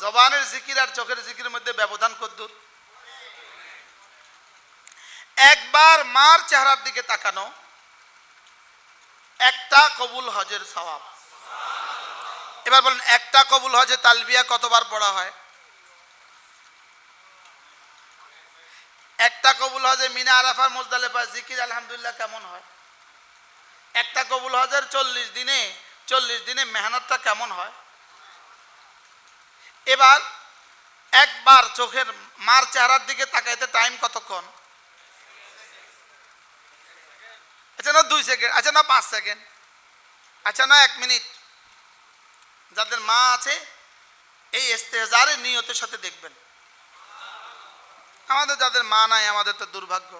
জবানের জিকির আর চোখের জিকিরের মধ্যে ব্যবধান কতদূর? একবার মার চেহারার দিকে তাকানো একটা কবুল হজের সওয়াব। এবার বলেন, একটা কবুল হজে তালবিয়া কতবার পড়া হয়? একটা কবুল হজে মিনা আরাফা মুজদালিফা জিকির আলহামদুলিল্লাহ কেমন হয়? একটা কবুল হজের 40 দিনে মেহনতটা কেমন হয়? এবার একবার চোখের মার চেহারার দিকে তাকাইতে টাইম কতক্ষণ? আচ্ছা না 2 সেকেন্ড, আচ্ছা না 5 সেকেন্ড, আচ্ছা না 1 মিনিট। যাদের মা আছে এই ইস্তেহজারের নিয়তের সাথে দেখবেন। আমাদের যাদের মা নাই আমাদের তো দুর্ভাগ্য,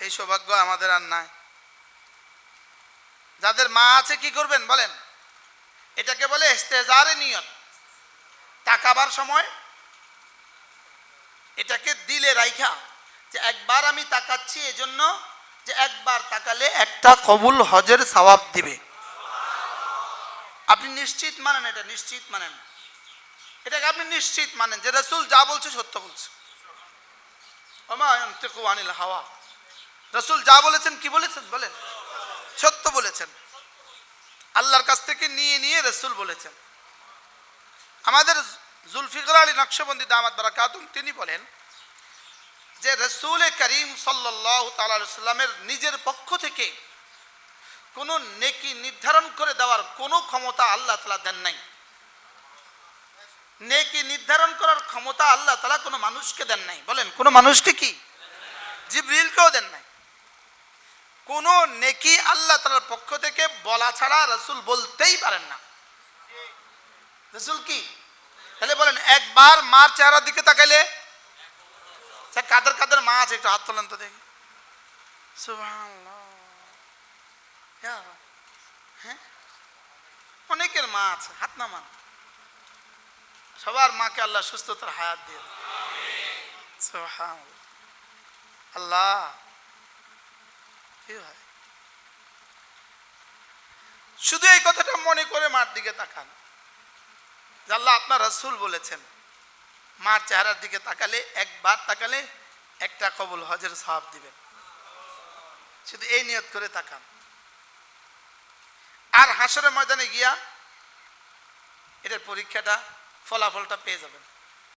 এই সৌভাগ্য আমাদের আর নাই। যাদের মা আছে কি করবেন বলেন? এটাকে বলে ইস্তেহজারের নিয়ত। তাকাবার সময় এটাকে দিলে রাইখা যে একবার আমি তাকাচ্ছি, এজন্য যে একবার তাকালে একটা কবুল হজের সওয়াব দিবে। আপনি নিশ্চিত মানেন, এটা নিশ্চিত মানেন, এটাকে আপনি নিশ্চিত মানেন যে রাসূল যা বলছে সত্য বলছে। ওমা ইয়ানতিকু আনিল হাওয়া, রাসূল যা বলেছেন কি বলেছেন বলেন? সত্য বলেছেন। আল্লাহর কাছ থেকে নিয়ে রাসূল বলেছেন। আমাদের জুলফিকার আলী নকশবন্দি দামাত বারাকাতুম তিনি বলেন যে রাসূল করিম সাল্লাল্লাহু তাআলা আলাইহি সাল্লামের নিজের পক্ষ থেকে কোন নেকি নির্ধারণ করে দেওয়ার কোনো ক্ষমতা আল্লাহ তাআলা দেন নাই। নেকি নির্ধারণ করার ক্ষমতা আল্লাহ তাআলা কোনো মানুষকে দেন নাই। বলেন, কোনো মানুষকে কি? জিবরিলকেও দেন নাই। কোন নেকি আল্লাহ তাআলার পক্ষ থেকে বলা ছাড়া রাসূল বলতেই পারেন না। রাসূল কি? তাহলে বলেন, একবার মার চেহারার দিকে তাকাইলে, কাদের কাদের মা আছে একটু হাত তোলেন তো দেখি। সুবহানাল্লাহ, হ্যাঁ অনেকের মা আছে, হাত নামান। সবার মাকে আল্লাহ সুস্থতার হায়াত দিয়ে দেন। সুবহানাল্লাহ, আল্লাহ কি হয়। শুধু এই কথাটা মনে করে মার দিকে তাকান যে আল্লাহ আপনার রাসূল বলেছেন মার চেহারার দিকে তাকালে, একবার তাকালে একটা কবুল হজের সওয়াব দিবেন। শুধু এই নিয়ত করে তাকান, আর হাসরের ময়দানে গিয়া এটার পরীক্ষাটা ফলাফলটা পেয়ে যাবেন।